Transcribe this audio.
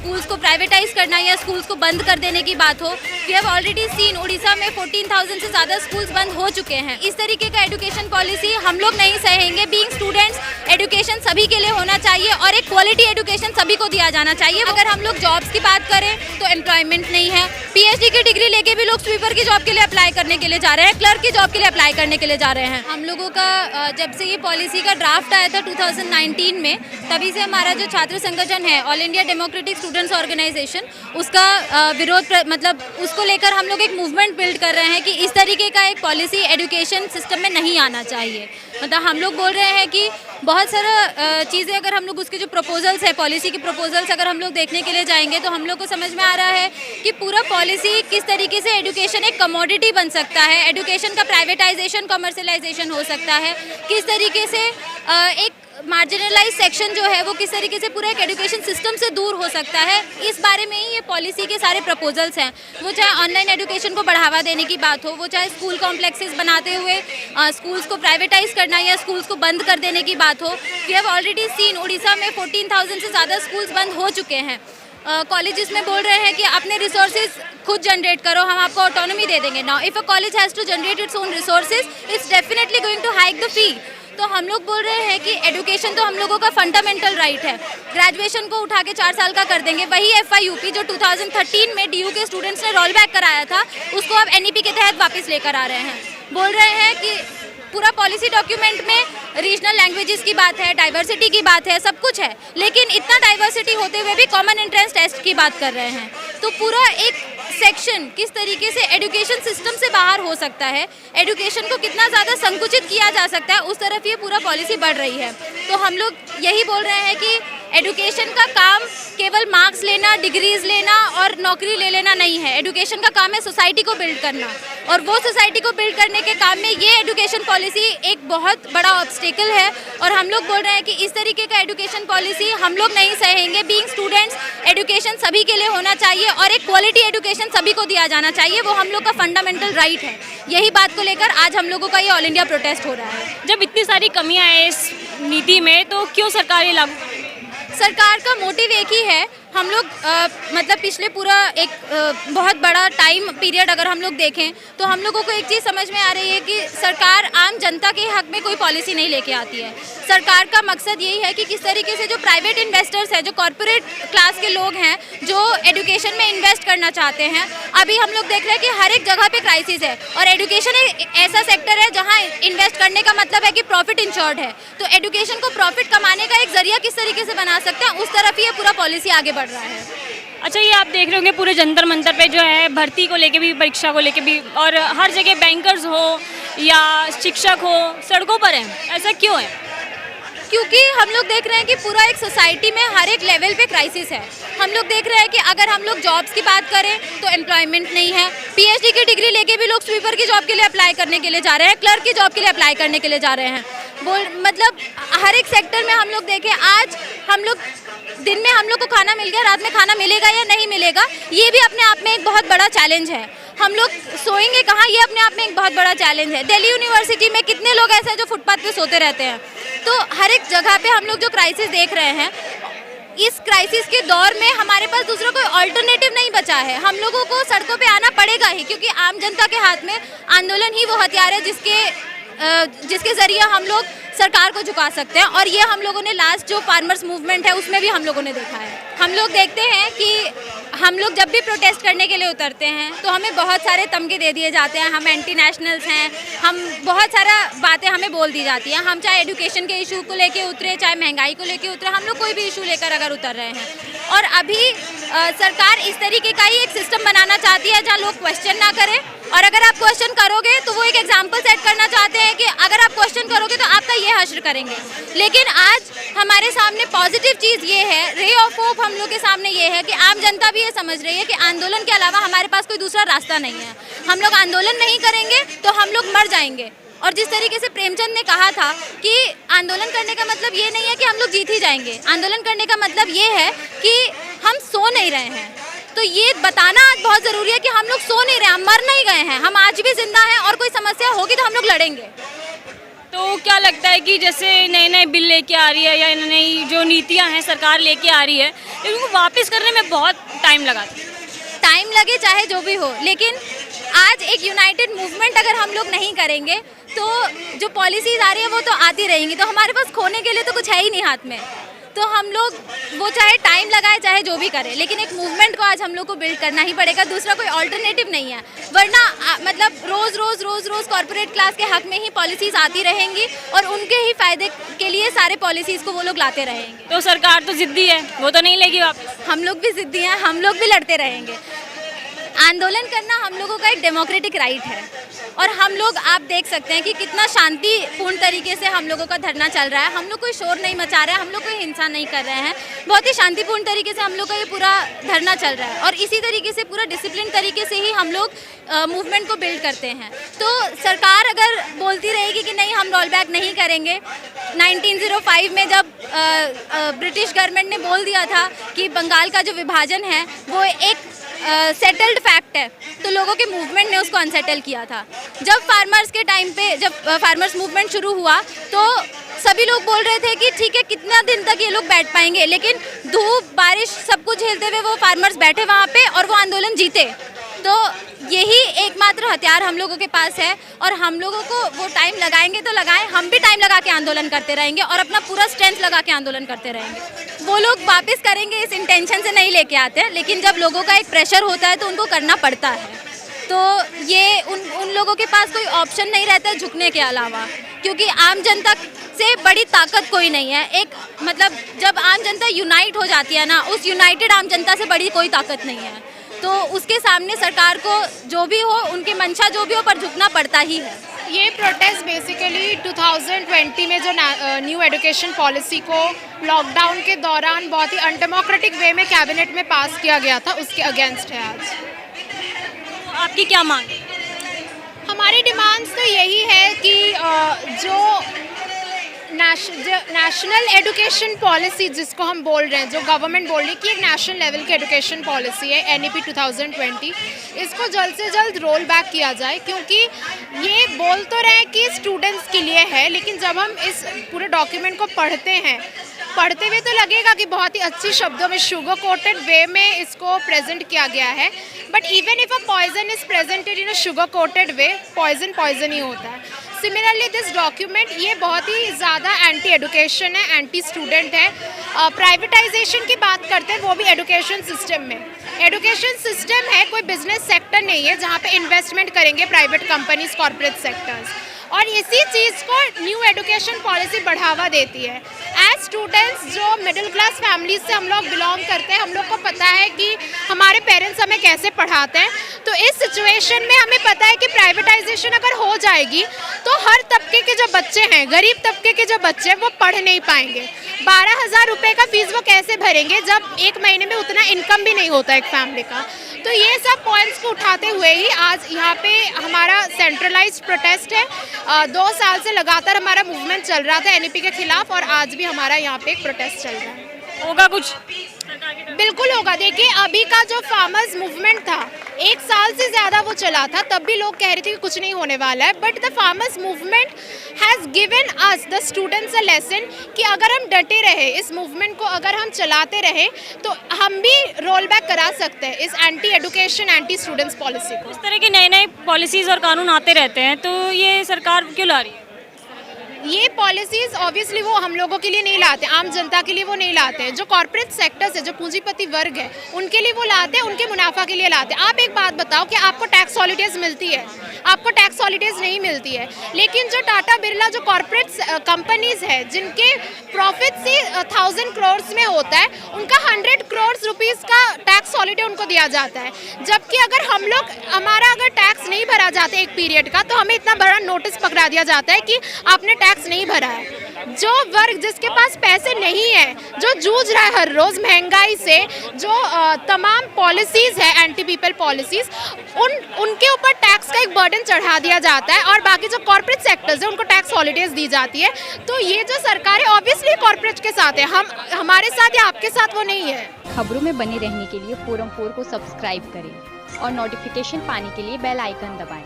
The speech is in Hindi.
स्कूल्स को प्राइवेटाइज करना या स्कूल्स को बंद कर देने की बात हो, we have already seen Orissa में 14,000 से ज़्यादा स्कूल्स बंद हो चुके हैं। इस तरीके का एजुकेशन पॉलिसी हम लोग नहीं सहेंगे। बीइंग स्टूडेंट्स, एजुकेशन सभी के लिए होना चाहिए और एक क्वालिटी एजुकेशन सभी को दिया जाना चाहिए। अगर हम लोग जॉब्स की बात करें तो एम्प्लॉयमेंट नहीं है। पीएचडी की डिग्री लेके भी लोग स्वीपर की जॉब के लिए अप्लाई करने के लिए जा रहे हैं, क्लर्क की जॉब के लिए अप्लाई करने के लिए जा रहे हैं। हम लोगों का जब से ये पॉलिसी का ड्राफ्ट आया था 2019 में, तभी से हमारा जो छात्र संगठन है all India democratic students organisation, उसका विरोध मतलब उसको लेकर हम लोग एक मूवमेंट बिल्ड कर रहे हैं कि इस तरीके का एक पॉलिसी एजुकेशन सिस्टम में नहीं आना चाहिए। मतलब हम लोग बोल रहे हैं कि बहुत सारा चीज़ें अगर हम लोग उसके जो प्रपोजल्स है, पॉलिसी की प्रपोजल्स अगर हम लोग देखने के लिए जाएंगे तो हम लोग को समझ में आ रहा है कि पूरा पॉलिसी किस तरीके से एजुकेशन एक कमोडिटी बन सकता है, एजुकेशन का प्राइवेटाइजेशन, कमर्शलाइजेशन हो सकता है, किस तरीके से एक मार्जिनलाइज सेक्शन जो है वो किस तरीके से पूरा एक एजुकेशन सिस्टम से दूर हो सकता है। इस बारे में ही ये पॉलिसी के सारे प्रपोजल्स हैं। वो चाहे ऑनलाइन एजुकेशन को बढ़ावा देने की बात हो, वो चाहे स्कूल कॉम्प्लेक्सेस बनाते हुए स्कूल्स को प्राइवेटाइज करना या स्कूल्स को बंद कर देने की बात हो। We have already seen Orissa में 14,000 से ज़्यादा स्कूल्स बंद हो चुके हैं। कॉलेजेस में बोल रहे हैं कि अपने रिसोर्सेज खुद जनरेट करो, हम आपको ऑटोनॉमी दे देंगे। Now if a college has to generate its own resources, it's definitely going to hike the fee. तो हम लोग बोल रहे हैं कि एजुकेशन तो हम लोगों का फंडामेंटल राइट है। ग्रेजुएशन को उठा के 4 साल का कर देंगे। वही FIUP जो 2013 में DU के स्टूडेंट्स ने रोल बैक कराया था, उसको अब NEP के तहत वापस लेकर आ रहे हैं। बोल रहे हैं कि पूरा पॉलिसी डॉक्यूमेंट में रीजनल लैंग्वेजेस की बात है, डाइवर्सिटी की बात है, सब कुछ है, लेकिन इतना डाइवर्सिटी होते हुए भी कॉमन एंट्रेंस टेस्ट की बात कर रहे हैं। तो पूरा एक सेक्शन किस तरीके से एजुकेशन सिस्टम से बाहर हो सकता है, एजुकेशन को कितना ज़्यादा संकुचित किया जा सकता है, उस तरफ ये पूरा पॉलिसी बढ़ रही है। तो हम लोग यही बोल रहे हैं कि एजुकेशन का काम केवल मार्क्स लेना, डिग्रीज लेना और नौकरी ले लेना नहीं है। एजुकेशन का काम है सोसाइटी को बिल्ड करना, और वो सोसाइटी को बिल्ड करने के काम में ये एजुकेशन पॉलिसी एक बहुत बड़ा ऑब्स्टेकल है। और हम लोग बोल रहे हैं कि इस तरीके का एजुकेशन पॉलिसी हम लोग नहीं सहेंगे। बीइंग स्टूडेंट्स, एजुकेशन सभी के लिए होना चाहिए और एक क्वालिटी एजुकेशन सभी को दिया जाना चाहिए। वो हम लोग का फंडामेंटल राइट है। यही बात को लेकर आज हम लोगों का ये ऑल इंडिया प्रोटेस्ट हो रहा है। जब इतनी सारी कमियां हैं इस नीति में, तो क्यों सरकार ये लागू? सरकार का मोटिव एक ही है। हम लोग मतलब पिछले पूरा एक बहुत बड़ा टाइम पीरियड अगर हम लोग देखें तो हम लोगों को एक चीज़ समझ में आ रही है कि सरकार आम जनता के हक में कोई पॉलिसी नहीं लेके आती है। सरकार का मकसद यही है कि किस तरीके से जो प्राइवेट इन्वेस्टर्स हैं, जो कॉरपोरेट क्लास के लोग हैं, जो एजुकेशन में इन्वेस्ट करना चाहते हैं, अभी हम लोग देख रहे हैं कि हर एक जगह पे क्राइसिस है। और एजुकेशन एक ऐसा सेक्टर है जहाँ इन्वेस्ट करने का मतलब है कि प्रॉफिट इंश्योर्ड है। तो एजुकेशन को प्रॉफिट कमाने का एक जरिया किस तरीके से बना सकते हैं, उस तरफ ही ये पूरा पॉलिसी आगे बढ़ रहा है। अच्छा, ये आप देख रहे होंगे पूरे जंतर मंतर पे जो है भर्ती को लेके भी, परीक्षा को लेके भी, और हर जगह बैंकर्स हो या शिक्षक हो सड़कों पर हैं। ऐसा क्यों है? क्योंकि हम लोग देख रहे हैं कि पूरा एक सोसाइटी में हर एक लेवल पे क्राइसिस है। हम लोग देख रहे हैं कि अगर हम लोग जॉब्स की बात करें तो एम्प्लॉयमेंट नहीं है। पीएचडी की डिग्री लेके भी लोग स्वीपर की जॉब के लिए अप्लाई करने के लिए जा रहे हैं, क्लर्क की जॉब के लिए अप्लाई करने के लिए जा रहे हैं। मतलब हर एक सेक्टर में हम लोग देखें, आज हम लोग दिन में हम लोग को खाना मिल गया, रात में खाना मिलेगा या नहीं मिलेगा, ये भी अपने आप में एक बहुत बड़ा चैलेंज है। हम लोग सोएंगे कहाँ, ये अपने आप में एक बहुत बड़ा चैलेंज है। दिल्ली यूनिवर्सिटी में कितने लोग ऐसे हैं जो फुटपाथ पे सोते रहते हैं। तो हर एक जगह पे हम लोग जो क्राइसिस देख रहे हैं, इस क्राइसिस के दौर में हमारे पास दूसरा कोई अल्टरनेटिव नहीं बचा है। हम लोगों को सड़कों पे आना पड़ेगा ही, क्योंकि आम जनता के हाथ में आंदोलन ही वो हथियार है जिसके ज़रिए हम लोग सरकार को झुका सकते हैं। और ये हम लोगों ने लास्ट जो फार्मर्स मूवमेंट है उसमें भी हम लोगों ने देखा है। हम लोग देखते हैं कि हम लोग जब भी प्रोटेस्ट करने के लिए उतरते हैं तो हमें बहुत सारे तमगे दे दिए जाते हैं, हम एंटी नेशनल्स हैं, हम बहुत सारा बातें हमें बोल दी जाती हैं। हम चाहे एजुकेशन के इशू को लेके उतरे, चाहे महंगाई को लेके उतरे, हम लोग कोई भी इशू लेकर अगर उतर रहे हैं। और अभी सरकार इस तरीके का ही एक सिस्टम बनाना चाहती है जहाँ लोग क्वेश्चन ना करें, और अगर आप क्वेश्चन करोगे तो वो एक एग्जाम्पल सेट करना चाहते हैं कि अगर आप क्वेश्चन करोगे तो आपका ये हश्र करेंगे। लेकिन आज हमारे सामने पॉजिटिव चीज़ ये है, रे ऑफ होप हम लोग के सामने ये है कि आम जनता भी ये समझ रही है कि आंदोलन के अलावा हमारे पास कोई दूसरा रास्ता नहीं है। हम लोग आंदोलन नहीं करेंगे तो हम लोग मर जाएंगे। और जिस तरीके से प्रेमचंद ने कहा था कि आंदोलन करने का मतलब ये नहीं है कि हम लोग जीत ही जाएंगे, आंदोलन करने का मतलब ये है कि हम सो नहीं रहे हैं। तो ये बताना आज बहुत ज़रूरी है कि हम लोग सो नहीं रहे, हम मर नहीं गए हैं, हम आज भी जिंदा हैं, और कोई समस्या होगी तो हम लोग लड़ेंगे। तो क्या लगता है कि जैसे नए नए बिल लेके आ रही है या नई जो नीतियां हैं सरकार लेके आ रही है, इनको वापस करने में बहुत टाइम लगा था। टाइम लगे चाहे जो भी हो, लेकिन आज एक यूनाइटेड मूवमेंट अगर हम लोग नहीं करेंगे तो जो पॉलिसीज आ रही है वो तो आती रहेंगी, तो हमारे पास खोने के लिए तो कुछ है ही नहीं हाथ में। तो हम लोग वो चाहे टाइम लगाए चाहे जो भी करें, लेकिन एक मूवमेंट को आज हम लोग को बिल्ड करना ही पड़ेगा, दूसरा कोई ऑल्टरनेटिव नहीं है। वरना मतलब रोज़ रोज़ रोज़ रोज़ कॉर्पोरेट क्लास के हक में ही पॉलिसीज़ आती रहेंगी और उनके ही फायदे के लिए सारे पॉलिसीज़ को वो लोग लाते रहेंगे। तो सरकार तो जिद्दी है, वो तो नहीं लेगी वापस। हम लोग भी जिद्दी हैं, हम लोग भी लड़ते रहेंगे। आंदोलन करना हम लोगों का एक डेमोक्रेटिक राइट है और हम लोग, आप देख सकते हैं कि कितना शांतिपूर्ण तरीके से हम लोगों का धरना चल रहा है। हम लोग कोई शोर नहीं मचा रहे हैं, हम लोग कोई हिंसा नहीं कर रहे हैं, बहुत ही शांतिपूर्ण तरीके से हम लोग का ये पूरा धरना चल रहा है और इसी तरीके से पूरा डिसिप्लिन तरीके से ही हम लोग मूवमेंट को बिल्ड करते हैं। तो सरकार अगर बोलती रहेगी कि नहीं हम रोल बैक नहीं करेंगे, 1905 में जब ब्रिटिश गवर्नमेंट ने बोल दिया था कि बंगाल का जो विभाजन है वो एक सेटल्ड फैक्ट है, तो लोगों के मूवमेंट ने उसको अनसेटल किया था। जब फार्मर्स के टाइम पे, जब फार्मर्स मूवमेंट शुरू हुआ तो सभी लोग बोल रहे थे कि ठीक है कितना दिन तक ये लोग बैठ पाएंगे, लेकिन धूप बारिश सब कुछ झेलते हुए वो फार्मर्स बैठे वहाँ पे और वो आंदोलन जीते। तो यही एकमात्र हथियार हम लोगों के पास है और हम लोगों को वो टाइम लगाएंगे तो लगाएं, हम भी टाइम लगा के आंदोलन करते रहेंगे और अपना पूरा स्ट्रेंथ लगा के आंदोलन करते रहेंगे। वो लोग वापस करेंगे इस इंटेंशन से नहीं लेके आते हैं, लेकिन जब लोगों का एक प्रेशर होता है तो उनको करना पड़ता है। तो ये उन लोगों के पास कोई ऑप्शन नहीं रहता है झुकने के अलावा, क्योंकि आम जनता से बड़ी ताकत कोई नहीं है। एक मतलब जब आम जनता यूनाइट हो जाती है ना, उस यूनाइटेड आम जनता से बड़ी कोई ताकत नहीं है, तो उसके सामने सरकार को जो भी हो, उनकी मंशा जो भी हो, पर झुकना पड़ता ही है। ये प्रोटेस्ट बेसिकली 2020 में जो न्यू एजुकेशन पॉलिसी को लॉकडाउन के दौरान बहुत ही अनडेमोक्रेटिक वे में कैबिनेट में पास किया गया था, उसके अगेंस्ट है आज। तो आपकी क्या मांग है? हमारी डिमांड्स तो यही है कि जो नेशनल एजुकेशन पॉलिसी जिसको हम बोल रहे हैं, जो गवर्नमेंट बोल रही है कि एक नेशनल लेवल की एजुकेशन पॉलिसी है NEP 2020, इसको जल्द से जल्द रोल बैक किया जाए, क्योंकि ये बोल तो रहे हैं कि स्टूडेंट्स के लिए है, लेकिन जब हम इस पूरे डॉक्यूमेंट को पढ़ते हुए तो लगेगा कि बहुत ही अच्छी शब्दों में शुगर कोटेड वे में इसको प्रेजेंट किया गया है, but even if a poison is presented in a sugar coated way, poison ही होता है। सिमिलरली दिस डॉक्यूमेंट ये बहुत ही ज़्यादा एंटी एजुकेशन है, एंटी स्टूडेंट है। प्राइवेटाइजेशन की बात करते हैं, वो भी एजुकेशन सिस्टम में। एजुकेशन सिस्टम है, कोई बिजनेस सेक्टर नहीं है जहाँ पे इन्वेस्टमेंट करेंगे प्राइवेट कंपनीज, कॉर्पोरेट सेक्टर्स, और इसी चीज़ को न्यू एजुकेशन पॉलिसी बढ़ावा देती है। एज स्टूडेंट्स जो मिडिल क्लास फैमिली से हम लोग बिलोंग करते हैं, हम लोग को पता है कि हमारे पेरेंट्स हमें कैसे पढ़ाते हैं, तो इस सिचुएशन में हमें पता है कि प्राइवेटाइजेशन अगर हो जाएगी तो हर तबके के जो बच्चे हैं, गरीब तबके के जो बच्चे हैं, वो पढ़ नहीं पाएंगे। 12,000 रुपये का फीस वो कैसे भरेंगे जब एक महीने में उतना इनकम भी नहीं होता एक फैमिली का। तो ये सब पॉइंट्स को उठाते हुए ही आज यहाँ पे हमारा सेंट्रलाइज्ड प्रोटेस्ट है। 2 साल से लगातार हमारा मूवमेंट चल रहा था NEP के खिलाफ, और आज भी हमारा यहाँ पे एक प्रोटेस्ट चल रहा है। होगा कुछ? बिल्कुल होगा। देखिए अभी का जो फार्मर्स मूवमेंट था, 1 साल से ज़्यादा वो चला था, तब भी लोग कह रहे थे कि कुछ नहीं होने वाला है, but the farmers movement has given us the students a lesson कि अगर हम डटे रहे, इस मूवमेंट को अगर हम चलाते रहे, तो हम भी रोल बैक करा सकते हैं इस anti education, anti students policy को। इस तरह की नए पॉलिसीज़ और कानून आते रहते हैं, तो ये सरकार क्यों ला रही है? ये पॉलिसीज़ ऑब्वियसली वो हम लोगों के लिए नहीं लाते, आम जनता के लिए वो नहीं लाते हैं। जो कॉर्पोरेट सेक्टर्स है, जो पूंजीपति वर्ग है, उनके लिए वो लाते हैं, उनके मुनाफा के लिए लाते हैं। आप एक बात बताओ कि आपको टैक्स हॉलीडेज मिलती है? आपको टैक्स हॉलीडेज नहीं मिलती है। लेकिन जो टाटा बिरला, जो कॉर्पोरेट कंपनीज है, जिनके प्रॉफिट से 1000 करोड़ में होता है, उनका 100 करोड़ रुपीज़ का टैक्स हॉलीडे उनको दिया जाता है। जबकि अगर हम लोग, हमारा अगर टैक्स नहीं भरा जाता एक पीरियड का, तो हमें इतना बड़ा नोटिस पकड़ा दिया जाता है कि आपने टैक्स नहीं भरा है। जो वर्ग जिसके पास पैसे नहीं है, जो जूझ रहा है हर रोज महंगाई से, जो तमाम पॉलिसीज है एंटी पीपल पॉलिसीज, उनके ऊपर टैक्स का एक बर्डन चढ़ा दिया जाता है, और बाकी जो कॉर्पोरेट सेक्टर्स है उनको टैक्स हॉलीडेज दी जाती है। तो ये जो सरकार है ऑब्वियसली कॉर्पोरेट के साथ है, हमारे साथ या आपके साथ वो नहीं है। खबरों में बने रहने के लिए फोरम 4 को सब्सक्राइब करें और नोटिफिकेशन पाने के लिए बेल आइकन दबाएं।